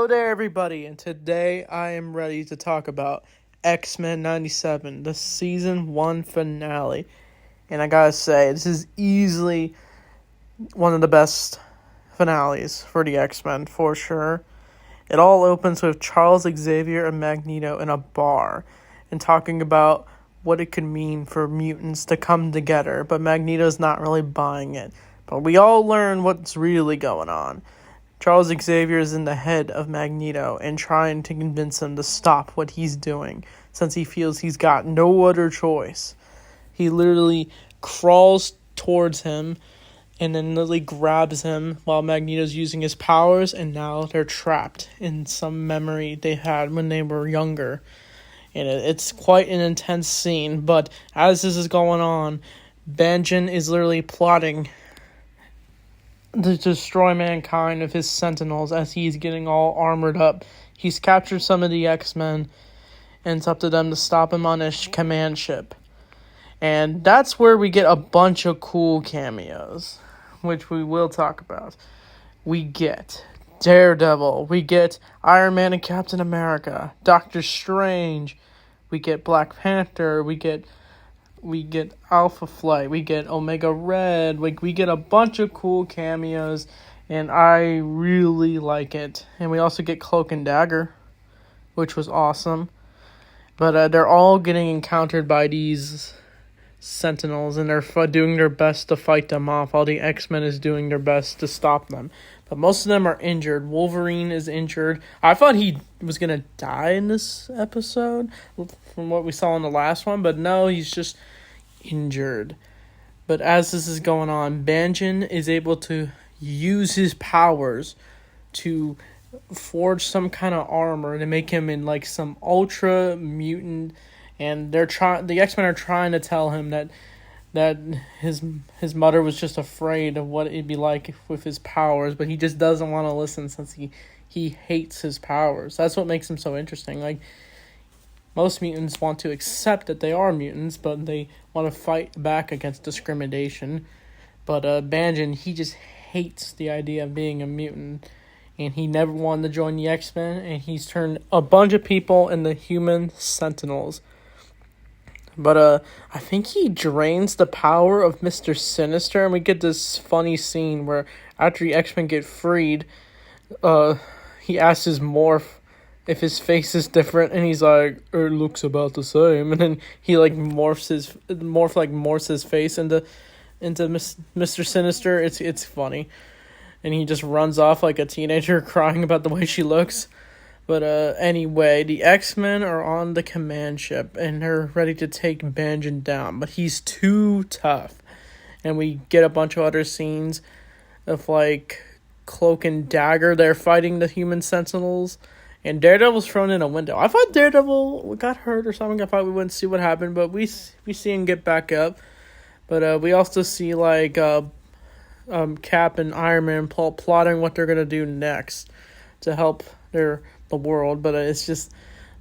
Hello there, everybody, and today I am ready to talk about X-Men 97, the Season 1 finale. And I gotta say, this is easily one of the best finales for the X-Men, for sure. It all opens with Charles Xavier and Magneto in a bar, and talking about what it could mean for mutants to come together, but Magneto's not really buying it. But we all learn what's really going on. Charles Xavier is in the head of Magneto and trying to convince him to stop what he's doing, since he feels he's got no other choice. He literally crawls towards him and then literally grabs him while Magneto's using his powers, and now they're trapped in some memory they had when they were younger. And it's quite an intense scene, but as this is going on, Banjan is literally plotting to destroy mankind with his Sentinels as he's getting all armored up. He's captured some of the X-Men, and it's up to them to stop him on his command ship. And that's where we get a bunch of cool cameos, which we will talk about. We get Daredevil, we get Iron Man and Captain America, Doctor Strange, we get Black Panther, we get Alpha Flight, we get Omega Red, we get a bunch of cool cameos, and I really like it. And we also get Cloak and Dagger, which was awesome. But they're all getting encountered by these Sentinels, and they're doing their best to fight them off, while the X-Men is doing their best to stop them. But most of them are injured. Wolverine is injured. I thought he was going to die in this episode from what we saw in the last one, but no, he's just injured. But as this is going on, Banjan is able to use his powers to forge some kind of armor to make him in like some ultra mutant, and the X-Men are trying to tell him that his mother was just afraid of what it'd be like with his powers, but he just doesn't want to listen since he hates his powers. That's what makes him so interesting. Like, most mutants want to accept that they are mutants, but they want to fight back against discrimination. But Banjan, he just hates the idea of being a mutant, and he never wanted to join the X-Men, and he's turned a bunch of people into human Sentinels. But I think he drains the power of Mr. Sinister, and we get this funny scene where after the X-Men get freed, he asks his morph if his face is different, and he's like, it looks about the same. And then he like morphs his face into Mr. Sinister. It's funny. And he just runs off like a teenager crying about the way she looks. But anyway, the X-Men are on the command ship, and they're ready to take Banjan down, but he's too tough. And we get a bunch of other scenes of like Cloak and Dagger. They're fighting the human Sentinels, and Daredevil's thrown in a window. I thought Daredevil got hurt or something. I thought we wouldn't see what happened, but we see him get back up. But we also see like Cap and Iron Man plotting what they're gonna do next to help the world. But it's just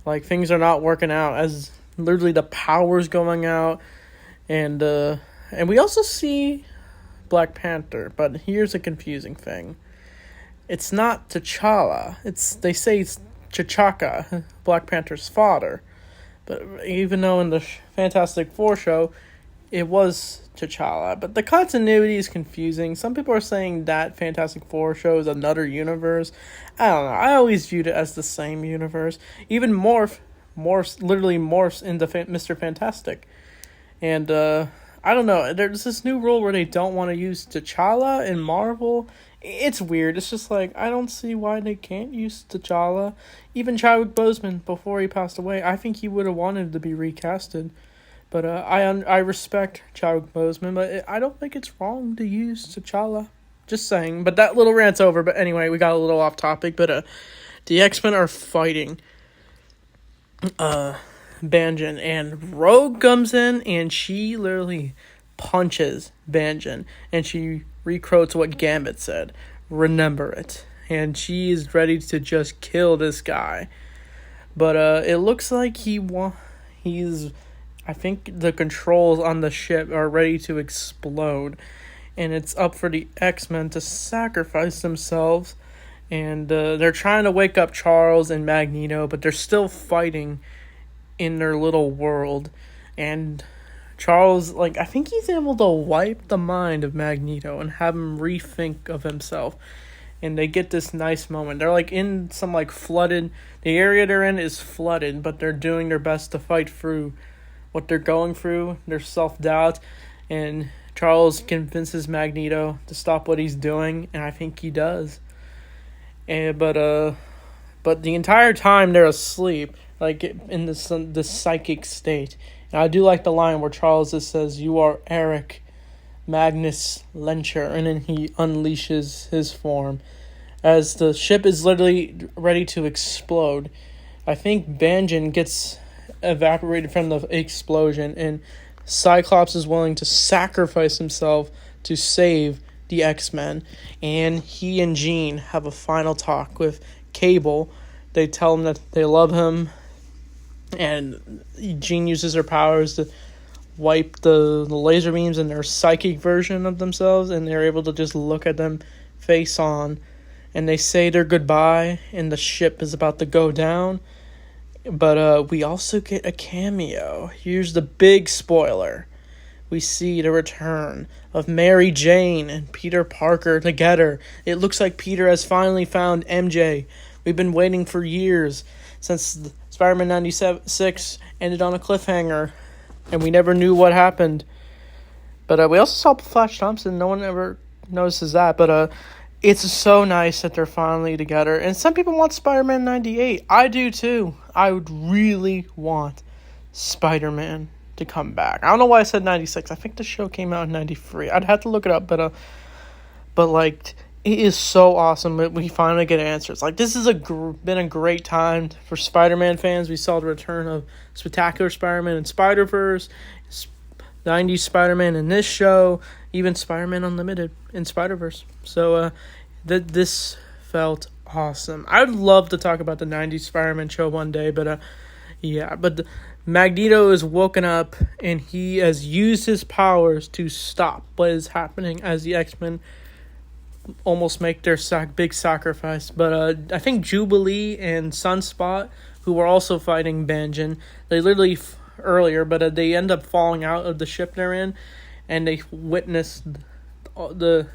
like things are not working out, as literally the power's going out, and we also see Black Panther. But here's a confusing thing: it's not T'Challa. They say it's T'Chaka, Black Panther's father. But even though in the Fantastic Four show, it was T'Challa. But the continuity is confusing. Some people are saying that Fantastic Four show is another universe. I don't know. I always viewed it as the same universe. Even literally morphs into Mr. Fantastic. And, I don't know. There's this new rule where they don't want to use T'Challa in Marvel. It's weird. It's just like, I don't see why they can't use T'Challa. Even Chadwick Boseman, before he passed away, I think he would have wanted to be recasted. But I respect Chadwick Boseman, but I don't think it's wrong to use T'Challa. Just saying. But that little rant's over. But anyway, we got a little off topic. But the X-Men are fighting Banjan, and Rogue comes in, and she literally punches Banjan, and she requotes what Gambit said. Remember it. And she is ready to just kill this guy. But it looks like I think the controls on the ship are ready to explode, and it's up for the X-Men to sacrifice themselves and they're trying to wake up Charles and Magneto, but they're still fighting in their little world. And Charles, like, I think he's able to wipe the mind of Magneto and have him rethink of himself. And they get this nice moment. They're like in some like flooded, the area they're in is flooded, but they're doing their best to fight through what they're going through, their self-doubt. And Charles convinces Magneto to stop what he's doing, and I think he does. But the entire time they're asleep, like in the psychic state. And I do like the line where Charles just says, "You are Eric Magnus Lencher," and then he unleashes his form. As the ship is literally ready to explode, I think Banjan gets evaporated from the explosion, and Cyclops is willing to sacrifice himself to save the X-Men. And he and Jean have a final talk with Cable. They tell him that they love him, and Jean uses her powers to wipe the laser beams in their psychic version of themselves, and they're able to just look at them face on. And they say their goodbye, and the ship is about to go down. But we also get a cameo. Here's the big spoiler. We see the return of Mary Jane and Peter Parker together. It looks like Peter has finally found MJ. We've been waiting for years since Spider-Man 96 ended on a cliffhanger, and we never knew what happened. But we also saw Flash Thompson. No one ever notices that. But it's so nice that they're finally together. And some people want Spider-Man 98. I do too. I would really want Spider-Man to come back. I don't know why I said 96. I think the show came out in 93. I'd have to look it up, but like, it is so awesome that we finally get answers. Like, this has been a great time for Spider-Man fans. We saw the return of Spectacular Spider-Man and Spider-Verse, 90s Spider-Man in this show, even Spider-Man Unlimited in Spider-Verse. So this felt awesome. I'd love to talk about the 90s Spider-Man show one day, but Magneto is woken up, and he has used his powers to stop what is happening as the X-Men almost make their big sacrifice. But I think Jubilee and Sunspot, who were also fighting Banjan, they literally earlier, but they end up falling out of the ship they're in, and they witness the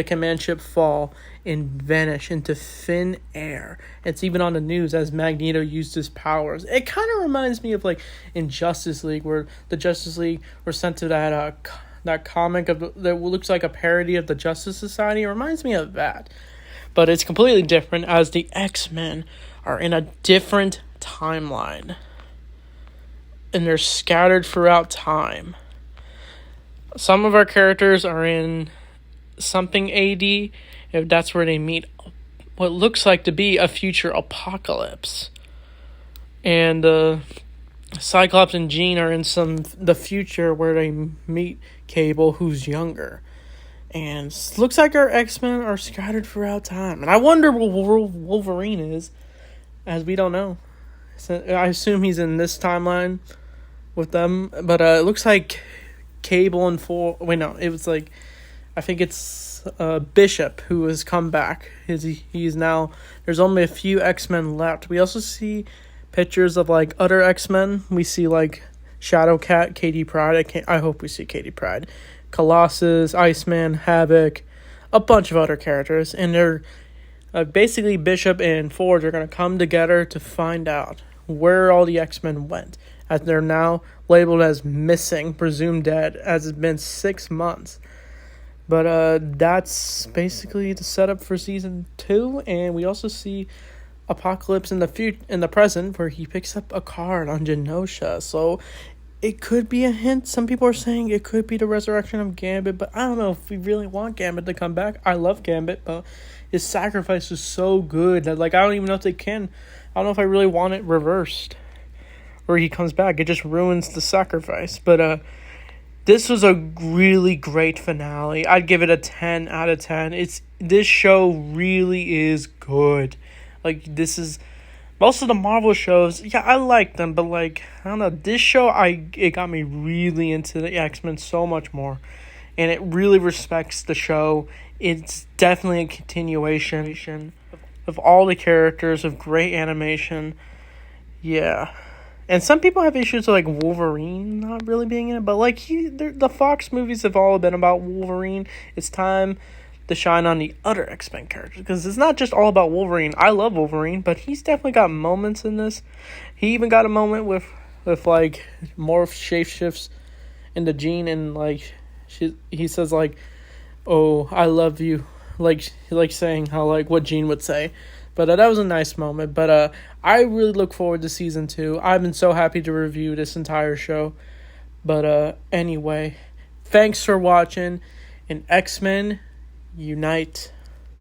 command ship fall and vanish into thin air. It's even on the news as Magneto used his powers. It kind of reminds me of like in Justice League, where the Justice League were sent to that comic that looks like a parody of the Justice Society. It reminds me of that, but it's completely different as the X-Men are in a different timeline, and they're scattered throughout time. Some of our characters are in something AD, if that's where they meet what looks like to be a future apocalypse. And Cyclops and Jean are in the future where they meet Cable, who's younger. And it looks like our X-Men are scattered throughout time. And I wonder where Wolverine is, as we don't know. So I assume he's in this timeline with them. But it looks like Cable and I think it's Bishop who has come back. He's now, there's only a few X-Men left. We also see pictures of like other X-Men. We see like Shadowcat, Katie Pryde. I hope we see Katie Pryde. Colossus, Iceman, Havoc, a bunch of other characters. And they're basically Bishop and Forge are going to come together to find out where all the X-Men went, as they're now labeled as missing, presumed dead, as it's been 6 months. But that's basically the setup for season 2, and we also see Apocalypse in the present, where he picks up a card on Genosha. So it could be a hint. Some people are saying it could be the resurrection of Gambit, but I don't know if we really want Gambit to come back. I love Gambit, but his sacrifice was so good that I don't even know if they can. I don't know if I really want it reversed, where he comes back. It just ruins the sacrifice. But this was a really great finale. I'd give it a 10 out of 10. This show really is good. This is most of the Marvel shows. Yeah, I like them, but I don't know. This show, it got me really into the X-Men so much more, and it really respects the show. It's definitely a continuation of all the characters, of great animation. Yeah. And some people have issues with, like, Wolverine not really being in it, but, like, the Fox movies have all been about Wolverine. It's time to shine on the other X-Men characters, because it's not just all about Wolverine. I love Wolverine, but he's definitely got moments in this. He even got a moment with like, Morph shapeshifts into Jean, and, like, he says, like, oh, I love you, like saying how, like, what Jean would say. But that was a nice moment. But I really look forward to season 2. I've been so happy to review this entire show. But anyway, thanks for watching, and X-Men Unite.